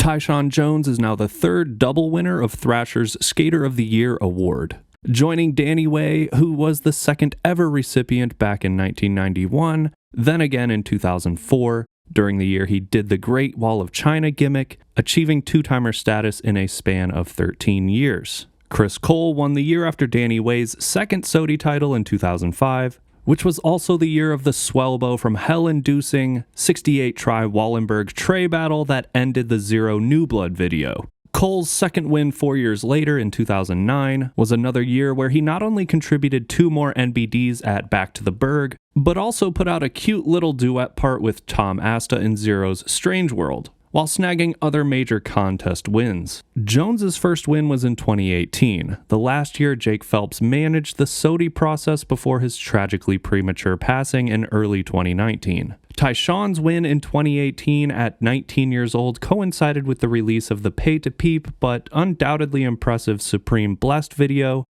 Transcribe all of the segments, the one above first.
Tyshawn Jones is now the third double winner of Thrasher's Skater of the Year award, joining Danny Way, who was the second ever recipient back in 1991, then again in 2004. During the year, he did the Great Wall of China gimmick, achieving two-timer status in a span of 13 years. Chris Cole won the year after Danny Way's second SOTY title in 2005, which was also the year of the Swellbow from hell-inducing 68-try Wallenberg tray battle that ended the Zero New Blood video. Cole's second win 4 years later in 2009 was another year where he not only contributed 2 more NBDs at Back to the Berg, but also put out a cute little duet part with Tom Asta in Zero's Strange World, while snagging other major contest wins. Jones's first win was in 2018, the last year Jake Phelps managed the SOTY process before his tragically premature passing in early 2019. Tyshawn's win in 2018 at 19 years old coincided with the release of the pay-to-peep but undoubtedly impressive Supreme Blessed video,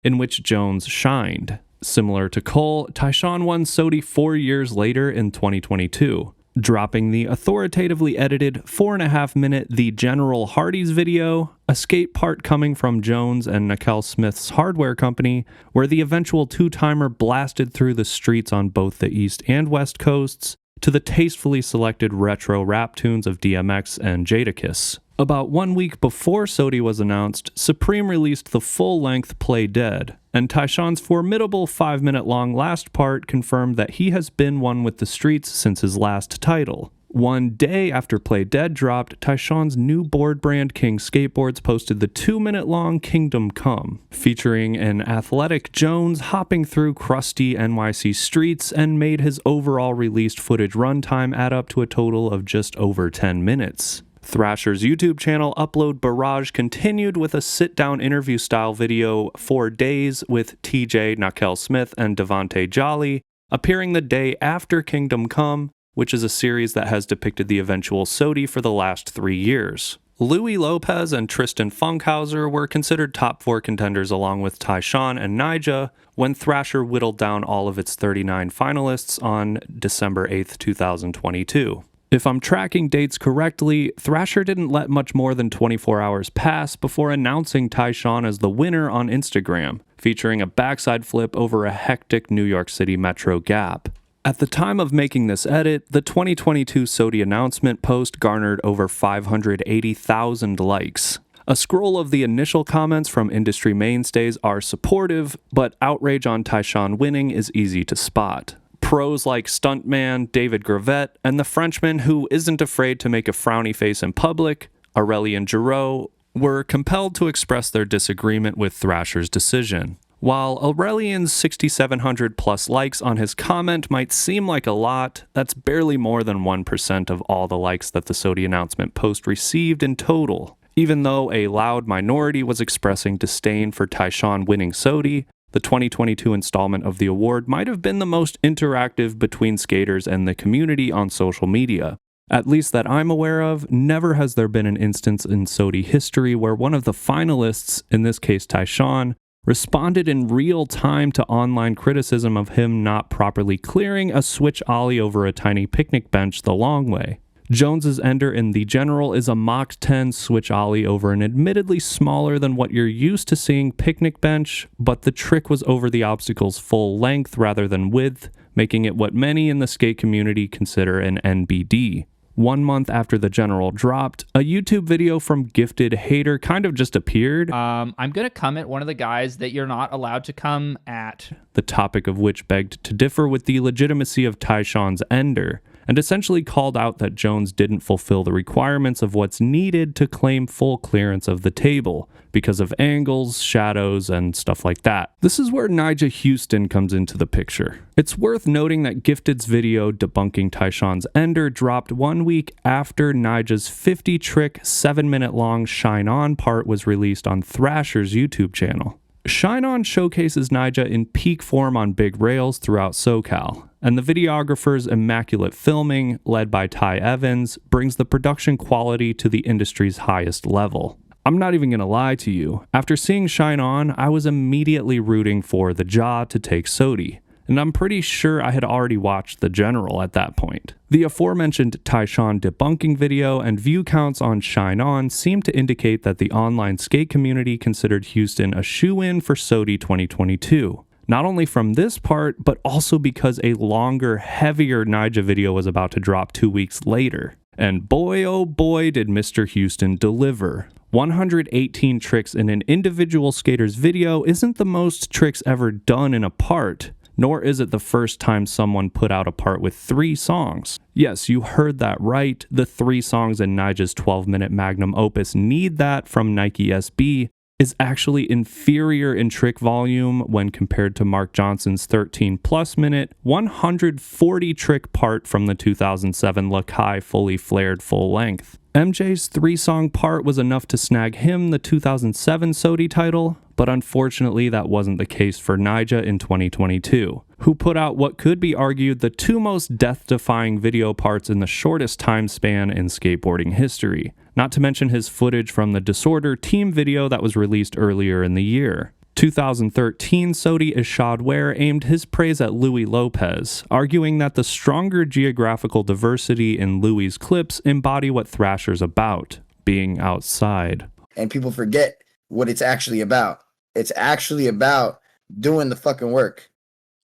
in which Jones shined. Similar to Cole, Tyshawn won SOTY 4 years later in 2022, dropping the authoritatively edited 4.5-minute The General Hardy's video, a skate part coming from Jones and Nakel Smith's hardware company, where the eventual two-timer blasted through the streets on both the East and West Coasts, to the tastefully selected retro rap tunes of DMX and Jadakiss. About 1 week before SOTY was announced, Supreme released the full-length Play Dead, and Tyshawn's formidable 5-minute-long last part confirmed that he has been one with the streets since his last title. 1 day after Play Dead dropped, Tyshawn's new board brand King Skateboards posted the 2-minute-long Kingdom Come, featuring an athletic Jones hopping through crusty NYC streets, and made his overall released footage runtime add up to a total of just over 10 minutes. Thrasher's YouTube channel Upload Barrage continued with a sit-down interview-style video 4 days with TJ, Nakel Smith, and Devontae Jolly, appearing the day after Kingdom Come, which is a series that has depicted the eventual SOTY for the last 3 years. Louis Lopez and Tristan Funkhauser were considered top 4 contenders along with Tyshawn and Nyjah when Thrasher whittled down all of its 39 finalists on December 8, 2022. If I'm tracking dates correctly, Thrasher didn't let much more than 24 hours pass before announcing Tyshawn as the winner on Instagram, featuring a backside flip over a hectic New York City Metro gap. At the time of making this edit, the 2022 SOTY announcement post garnered over 580,000 likes. A scroll of the initial comments from industry mainstays are supportive, but outrage on Tyshawn winning is easy to spot. Pros like Stuntman David Gravette and the Frenchman who isn't afraid to make a frowny face in public, Aurélien Giraud, were compelled to express their disagreement with Thrasher's decision. While Aurelian's 6,700 plus likes on his comment might seem like a lot, that's barely more than 1% of all the likes that the SOTY announcement post received in total. Even though a loud minority was expressing disdain for Tyshawn winning SOTY, the 2022 installment of the award might have been the most interactive between skaters and the community on social media. At least that I'm aware of, never has there been an instance in SOTY history where one of the finalists, in this case Tyshawn, responded in real time to online criticism of him not properly clearing a switch ollie over a tiny picnic bench the long way. Jones's ender in The General is a Mach 10 switch ollie over an admittedly smaller than what you're used to seeing picnic bench, but the trick was over the obstacle's full length rather than width, making it what many in the skate community consider an NBD. 1 month after The General dropped, a YouTube video from Gifted Hater kind of just appeared. I'm going to come at one of the guys that you're not allowed to come at. The topic of which begged to differ with the legitimacy of Tyshawn's ender, and essentially called out that Jones didn't fulfill the requirements of what's needed to claim full clearance of the table, because of angles, shadows, and stuff like that. This is where Nyjah Huston comes into the picture. It's worth noting that Gifted's video debunking Tyshawn's ender dropped 1 week after Nyjah's 50-trick, 7-minute-long Shine On part was released on Thrasher's YouTube channel. Shine On showcases Nyjah in peak form on big rails throughout SoCal, and the videographer's immaculate filming, led by Ty Evans, brings the production quality to the industry's highest level. I'm not even gonna lie to you, after seeing Shine On, I was immediately rooting for the Jaw to take SOTY, and I'm pretty sure I had already watched The General at that point. The aforementioned Tyshawn debunking video and view counts on Shine On seem to indicate that the online skate community considered Huston a shoo-in for SOTY 2022. Not only from this part, but also because a longer, heavier Nyjah video was about to drop 2 weeks later. And boy oh boy did Mr. Huston deliver. 118 tricks in an individual skater's video isn't the most tricks ever done in a part, nor is it the first time someone put out a part with 3 songs. Yes, you heard that right, the 3 songs in Nyjah's 12-minute magnum opus Need That from Nike SB is actually inferior in trick volume when compared to Mark Johnson's 13-plus minute, 140 trick part from the 2007 Lakai fully flared full length. MJ's 3-song part was enough to snag him the 2007 SOTY title, but unfortunately that wasn't the case for Nyjah in 2022, who put out what could be argued the 2 most death-defying video parts in the shortest time span in skateboarding history, not to mention his footage from the Disorder team video that was released earlier in the year. 2013 SOTY Ishad Ware aimed his praise at Louis Lopez, arguing that the stronger geographical diversity in Louis' clips embody what Thrasher's about, being outside. And people forget what it's actually about. It's actually about doing the fucking work.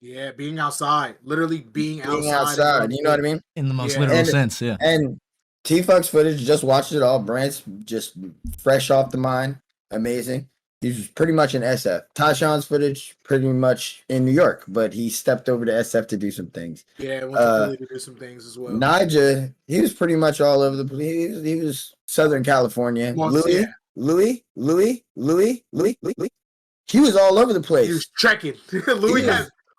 Yeah, being outside. Literally being outside. You know what I mean? In the most literal sense, yeah. And T-Funk's footage, just watched it all. Brant's just fresh off the mind. Amazing. He's pretty much in SF. Tyshawn's footage, pretty much in New York, but he stepped over to SF to do some things. Yeah, went to Philly to do some things as well. Nyjah, he was pretty much all over the place. He was Southern California. Louis. He was all over the place. He was trekking.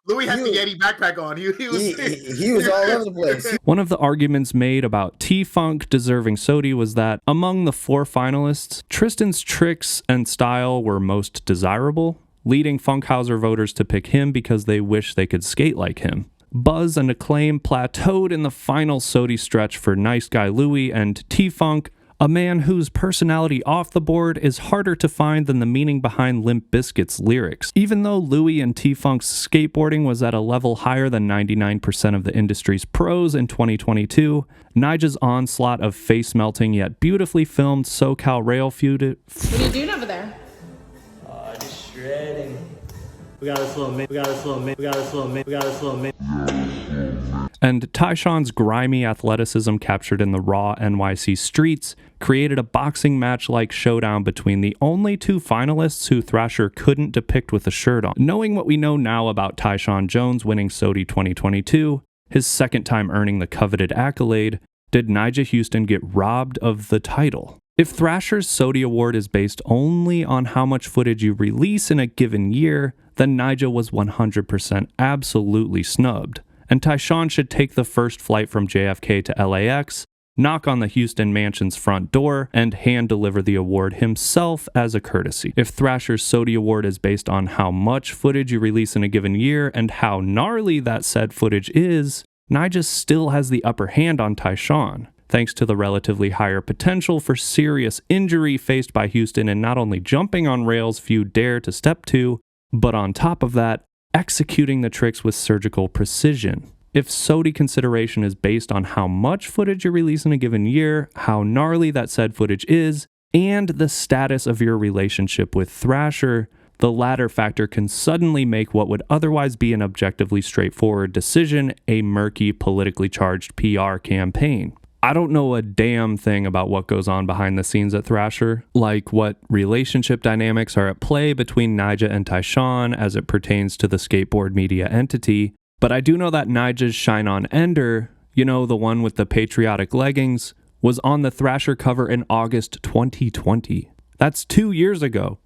Louis had the Yeti backpack on. He was all over the place. One of the arguments made about T-Funk deserving SOTY was that among the 4 finalists, Tristan's tricks and style were most desirable, leading Funkhauser voters to pick him because they wish they could skate like him. Buzz and acclaim plateaued in the final SOTY stretch for Nice Guy Louis and T-Funk, a man whose personality off the board is harder to find than the meaning behind Limp Bizkit's lyrics. Even though Louis and T-Funk's skateboarding was at a level higher than 99% of the industry's pros in 2022, Nyjah's onslaught of face-melting yet beautifully filmed SoCal rail feud... What are you doing over there? Just shredding. We got a slow man. And Tyshawn's grimy athleticism captured in the raw NYC streets created a boxing match-like showdown between the only 2 finalists who Thrasher couldn't depict with a shirt on. Knowing what we know now about Tyshawn Jones winning SOTY 2022, his second time earning the coveted accolade, did Nyjah Huston get robbed of the title? If Thrasher's SOTY award is based only on how much footage you release in a given year, then Nyjah was 100% absolutely snubbed. And Tyshawn should take the first flight from JFK to LAX, knock on the Huston mansion's front door, and hand-deliver the award himself as a courtesy. If Thrasher's SOTY award is based on how much footage you release in a given year and how gnarly that said footage is, Nyjah still has the upper hand on Tyshawn, thanks to the relatively higher potential for serious injury faced by Huston in not only jumping on rails few dare to step to, but on top of that, executing the tricks with surgical precision. If SOTY consideration is based on how much footage you release in a given year, how gnarly that said footage is, and the status of your relationship with Thrasher, the latter factor can suddenly make what would otherwise be an objectively straightforward decision a murky, politically charged PR campaign. I don't know a damn thing about what goes on behind the scenes at Thrasher, like what relationship dynamics are at play between Nyjah and Tyshawn as it pertains to the skateboard media entity, but I do know that Nyjah's Shine On Ender, you know, the one with the patriotic leggings, was on the Thrasher cover in August 2020. That's 2 years ago.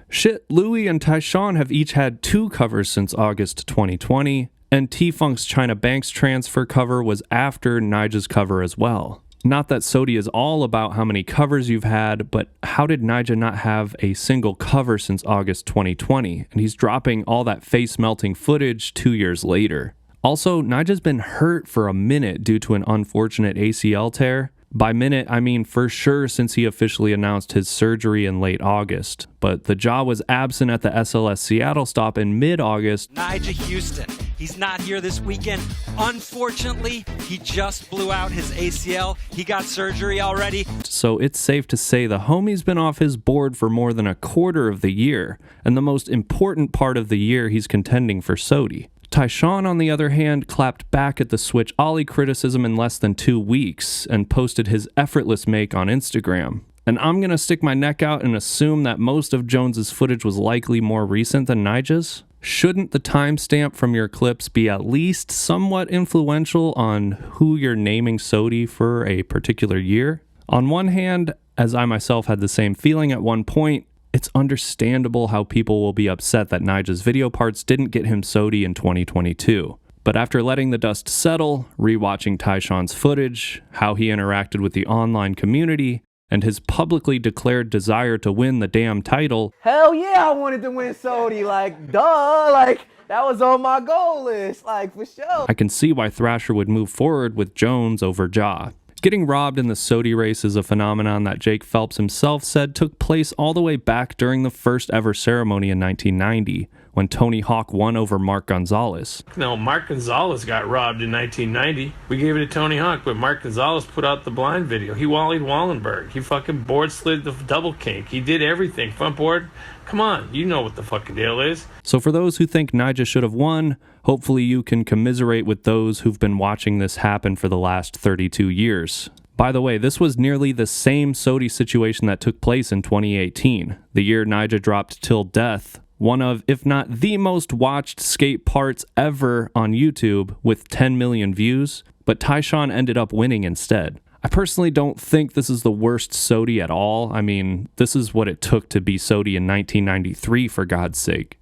Shit, Louis and Tyshawn have each had 2 covers since August 2020, and T-Funk's China Banks transfer cover was after Nyjah's cover as well. Not that SOTY is all about how many covers you've had, but how did Nyjah not have a single cover since August 2020? And he's dropping all that face-melting footage 2 years later. Also, Nyjah's been hurt for a minute due to an unfortunate ACL tear. By minute, I mean for sure since he officially announced his surgery in late August. But the jaw was absent at the SLS Seattle stop in mid-August. Nyjah Huston. He's not here this weekend. Unfortunately, he just blew out his ACL. He got surgery already. So it's safe to say the homie's been off his board for more than a quarter of the year, and the most important part of the year he's contending for SOTY. Tyshawn, on the other hand, clapped back at the Switch Ollie criticism in less than 2 weeks and posted his effortless make on Instagram. And I'm going to stick my neck out and assume that most of Jones's footage was likely more recent than Nyjah's. Shouldn't the timestamp from your clips be at least somewhat influential on who you're naming SOTY for a particular year? On one hand, as I myself had the same feeling at one point, it's understandable how people will be upset that Nyjah's video parts didn't get him SOTY in 2022. But after letting the dust settle, rewatching Tyshawn's footage, how he interacted with the online community, and his publicly declared desire to win the damn title, hell yeah, I wanted to win SOTY, like, duh, like, that was on my goal list, like, for sure. I can see why Thrasher would move forward with Jones over Nyjah. Getting robbed in the SOTY race is a phenomenon that Jake Phelps himself said took place all the way back during the first ever ceremony in 1990, when Tony Hawk won over Mark Gonzalez. No, Mark Gonzalez got robbed in 1990. We gave it to Tony Hawk, but Mark Gonzalez put out the blind video. He wallied Wallenberg. He fucking board slid the double kink. He did everything. Front board. Come on, you know what the fucking deal is. So for those who think Nyjah should have won, hopefully you can commiserate with those who've been watching this happen for the last 32 years. By the way, this was nearly the same SOTY situation that took place in 2018, the year Nyjah dropped Till Death, one of, if not the most watched skate parts ever on YouTube with 10 million views, but Tyshawn ended up winning instead. I personally don't think this is the worst SOTY at all. I mean, this is what it took to be SOTY in 1993, for God's sake.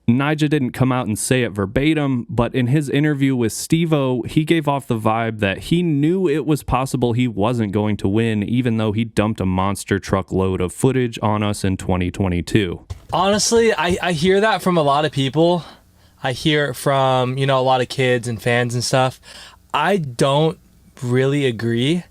Nyjah didn't come out and say it verbatim, but in his interview with Steve-O, he gave off the vibe that he knew it was possible he wasn't going to win, even though he dumped a monster truckload of footage on us in 2022. Honestly, I hear that from a lot of people. I hear it from, a lot of kids and fans and stuff. I don't really agree,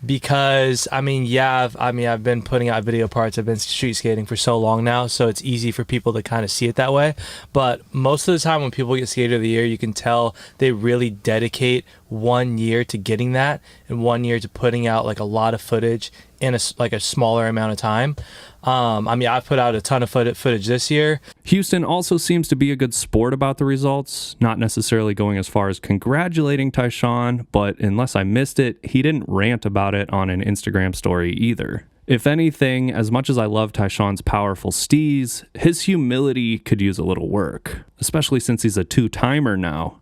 because I've been putting out video parts. I've been street skating for so long now, so it's easy for people to kind of see it that way. But most of the time when people get Skater of the Year, you can tell they really dedicate 1 year to getting that and 1 year to putting out like a lot of footage in a smaller amount of time. I've put out a ton of footage this year. Huston also seems to be a good sport about the results, not necessarily going as far as congratulating Tyshawn, but unless I missed it, he didn't rant about it on an Instagram story either. If anything, as much as I love Tyshawn's powerful steez, his humility could use a little work, especially since he's a two-timer now.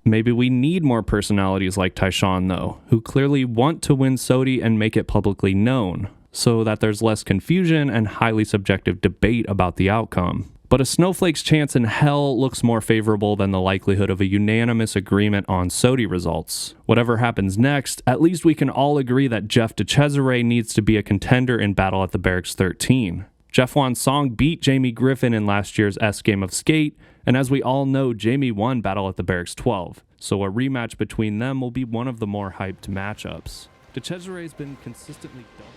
Maybe we need more personalities like Tyshawn, though, who clearly want to win SOTY and make it publicly known, so that there's less confusion and highly subjective debate about the outcome. But a snowflake's chance in hell looks more favorable than the likelihood of a unanimous agreement on SOTY results. Whatever happens next, at least we can all agree that Jeff DeCesare needs to be a contender in Battle at the Barracks 13. Jeff Wan's song beat Jamie Griffin in last year's S Game of Skate, and as we all know, Jamie won Battle at the Barracks 12, so a rematch between them will be one of the more hyped matchups. DeCesare's been consistently double.